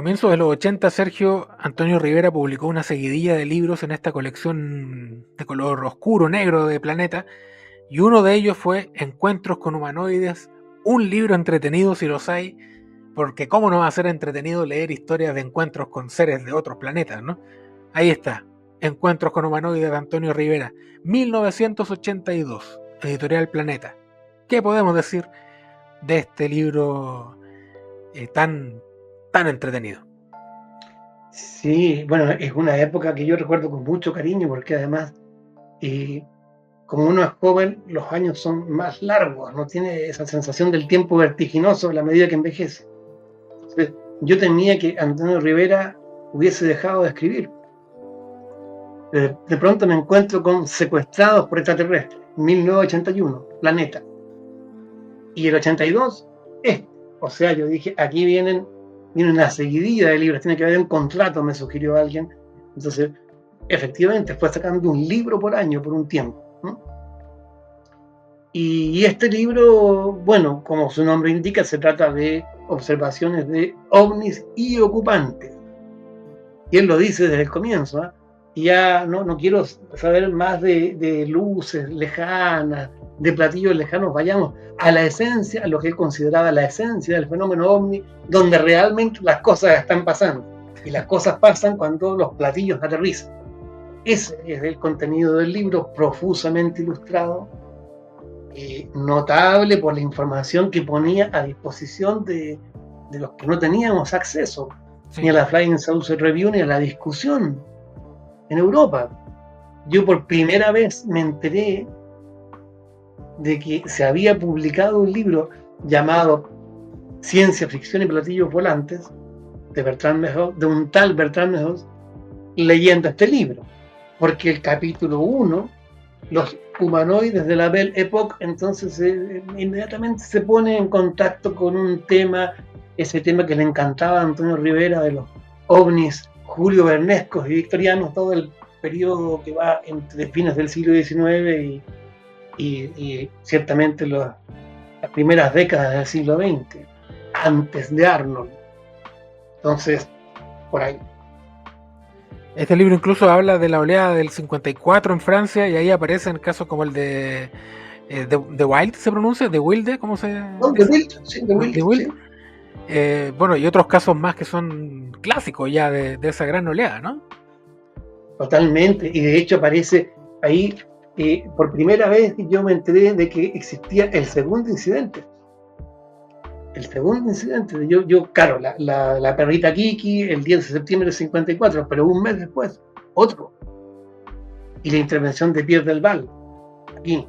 comienzos de los 80, Sergio Antonio Rivera publicó una seguidilla de libros en esta colección de color oscuro, negro de Planeta, y uno de ellos fue Encuentros con humanoides, un libro entretenido si los hay, porque cómo no va a ser entretenido leer historias de encuentros con seres de otros planetas, ¿no? Ahí está, Encuentros con humanoides de Antonio Rivera, 1982, editorial Planeta. ¿Qué podemos decir de este libro tan entretenido? Sí, bueno, es una época que yo recuerdo con mucho cariño porque además, eh, como uno es joven, los años son más largos, no tiene esa sensación del tiempo vertiginoso a la medida que envejece. Entonces, yo temía que Antonio Rivera hubiese dejado de escribir. De pronto me encuentro con Secuestrados por extraterrestres, 1981, Planeta. Y el 82, o sea, yo dije, aquí viene una seguidilla de libros, tiene que haber un contrato, me sugirió alguien. Entonces, efectivamente, fue sacando un libro por año por un tiempo, ¿no? Y este libro, bueno, como su nombre indica, se trata de observaciones de ovnis y ocupantes. Y él lo dice desde el comienzo, ¿eh? Y ya no quiero saber más de luces lejanas, de platillos lejanos, vayamos a la esencia, a lo que él consideraba la esencia del fenómeno ovni, donde realmente las cosas están pasando. Y las cosas pasan cuando los platillos aterrizan. Ese es el contenido del libro, profusamente ilustrado, notable por la información que ponía a disposición de los que no teníamos acceso, Sí. ni a la Flying Saucer Review, ni a la discusión en Europa. Yo por primera vez me enteré de que se había publicado un libro llamado Ciencia Ficción y Platillos Volantes, de un tal Bertrand Meadows, leyendo este libro, porque el capítulo 1, los humanoides de la Belle Époque, entonces inmediatamente se pone en contacto con un tema, ese tema que le encantaba a Antonio Rivera, de los ovnis Julio Vernescos y victorianos, todo el periodo que va entre fines del siglo XIX y ciertamente las primeras décadas del siglo XX, antes de Arnold. Entonces, por ahí. Este libro incluso habla de la oleada del 54 en Francia, y ahí aparecen casos como el de Wilde, ¿se pronuncia? ¿De Wilde? ¿Cómo se De dice? Wilde, sí, de Wilde, De Wilde. sí. Bueno, y otros casos más que son clásicos ya de esa gran oleada, ¿no? Totalmente, y de hecho aparece ahí, por primera vez yo me enteré de que existía el segundo incidente. El segundo incidente, claro, la perrita Kiki, el 10 de septiembre del 54, pero un mes después, otro. Y la intervención de Pierre Delval, aquí.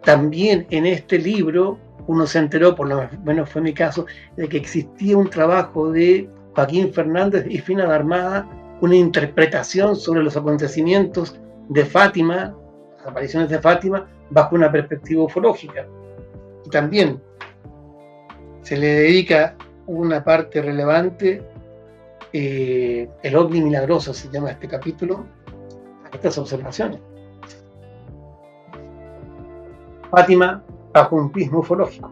También en este libro uno se enteró, por lo menos fue mi caso, de que existía un trabajo de Joaquín Fernández y Fina Darmada, una interpretación sobre los acontecimientos de Fátima, las apariciones de Fátima, bajo una perspectiva ufológica. Y también se le dedica una parte relevante, el ovni milagroso se llama este capítulo, a estas observaciones. Fátima bajo un prisma ufológico.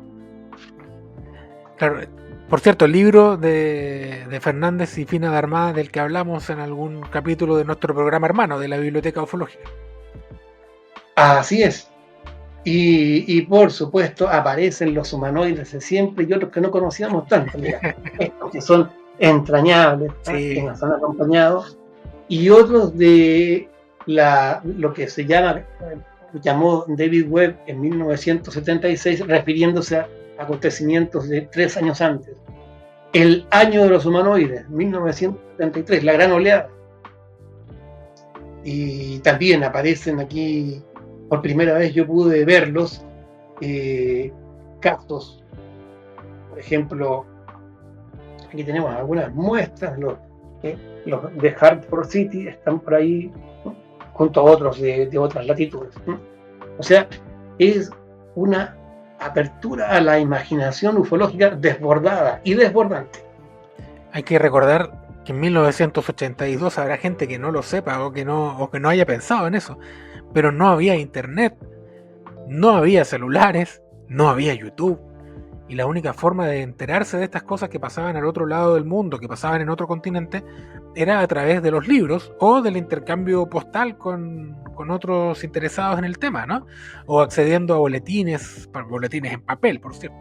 Claro, por cierto, el libro de Fernández y Fina de Armada, del que hablamos en algún capítulo de nuestro programa hermano, de la Biblioteca Ufológica. Así es. Y por supuesto aparecen los humanoides de siempre y otros que no conocíamos tanto, mira, estos que son entrañables, sí, que nos han acompañado, y otros de lo que se llamó David Webb en 1976, refiriéndose a acontecimientos de 3 años antes. El año de los humanoides, 1973, la gran oleada. Y también aparecen aquí, por primera vez yo pude verlos, casos, por ejemplo, aquí tenemos algunas muestras, los de Hartford City están por ahí, ¿no?, junto a otros de otras latitudes, ¿no? O sea, es una apertura a la imaginación ufológica desbordada y desbordante. Hay que recordar que en 1982 habrá gente que no lo sepa o que no haya pensado en eso, pero no había internet, no había celulares, no había YouTube, y la única forma de enterarse de estas cosas que pasaban al otro lado del mundo, que pasaban en otro continente, era a través de los libros o del intercambio postal con otros interesados en el tema, ¿no? O accediendo a boletines en papel, por cierto.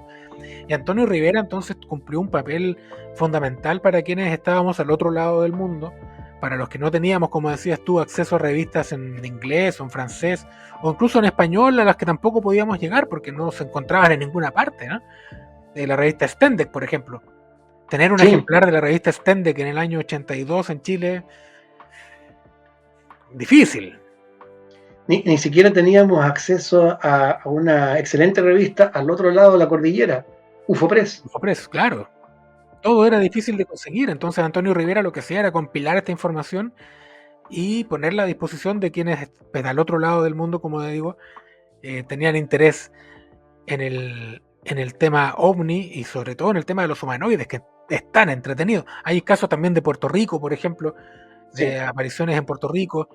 Y Antonio Rivera entonces cumplió un papel fundamental para quienes estábamos al otro lado del mundo, para los que no teníamos, como decías tú, acceso a revistas en inglés o en francés, o incluso en español, a las que tampoco podíamos llegar porque no se encontraban en ninguna parte, ¿no? De la revista Stendek, por ejemplo. Tener un ejemplar de la revista Stendek en el año 82 en Chile, difícil. Ni siquiera teníamos acceso a una excelente revista al otro lado de la cordillera, UFO Press. UFO Press, claro. Todo era difícil de conseguir, entonces Antonio Rivera lo que hacía era compilar esta información y ponerla a disposición de quienes, pues, al otro lado del mundo, como digo, tenían interés en el tema ovni y sobre todo en el tema de los humanoides, que es tan entretenido. Hay casos también de Puerto Rico, por ejemplo, de apariciones en Puerto Rico.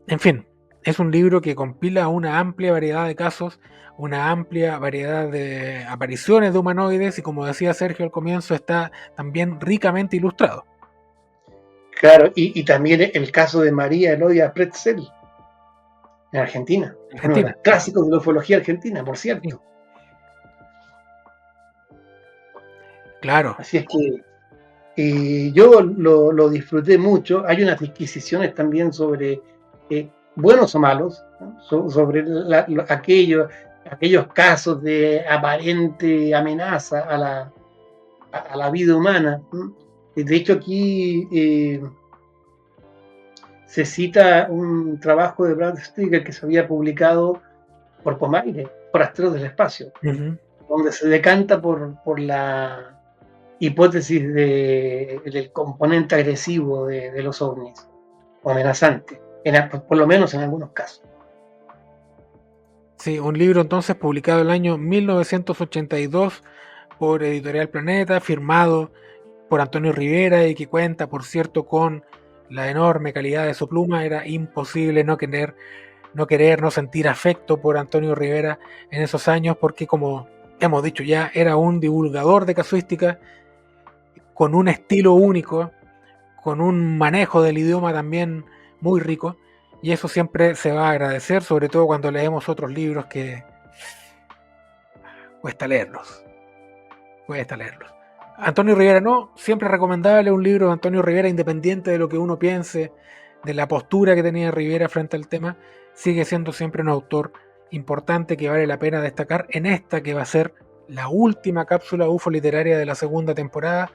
En fin, es un libro que compila una amplia variedad de casos, una amplia variedad de apariciones de humanoides y, como decía Sergio al comienzo, está también ricamente ilustrado. Claro, y también el caso de María Elodia Pretzel en Argentina. Uno de los clásicos de la ufología argentina, por cierto. Sí. Claro. Así es que yo lo disfruté mucho. Hay unas disquisiciones también sobre buenos o malos, ¿no? Sobre aquellos casos de aparente amenaza a la vida humana, ¿no? De hecho, aquí se cita un trabajo de Brad Stiger que se había publicado por Pomaire, por Astros del Espacio, donde se decanta por la hipótesis del componente agresivo de los ovnis, o amenazante, por lo menos en algunos casos. Sí, un libro entonces publicado el año 1982 por Editorial Planeta, firmado por Antonio Rivera y que cuenta, por cierto, con la enorme calidad de su pluma. Era imposible no querer, no sentir afecto por Antonio Rivera en esos años, porque, como hemos dicho ya, era un divulgador de casuística con un estilo único, con un manejo del idioma también muy rico, y eso siempre se va a agradecer, sobre todo cuando leemos otros libros que cuesta leerlos. Antonio Rivera no, siempre recomendable un libro de Antonio Rivera, independiente de lo que uno piense, de la postura que tenía Rivera frente al tema, sigue siendo siempre un autor importante que vale la pena destacar en esta que va a ser la última cápsula UFO literaria de la segunda temporada.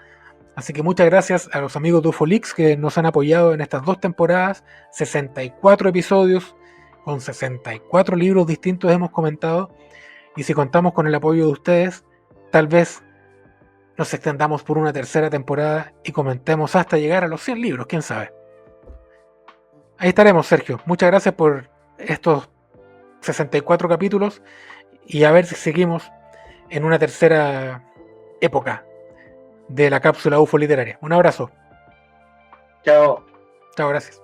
Así que muchas gracias a los amigos de UFOLix que nos han apoyado en estas 2 temporadas, 64 episodios, con 64 libros distintos hemos comentado, y si contamos con el apoyo de ustedes, tal vez nos extendamos por una tercera temporada y comentemos hasta llegar a los 100 libros, quién sabe. Ahí estaremos, Sergio. Muchas gracias por estos 64 capítulos y a ver si seguimos en una tercera época de la cápsula UFO literaria. Un abrazo. Chao. Chao, gracias.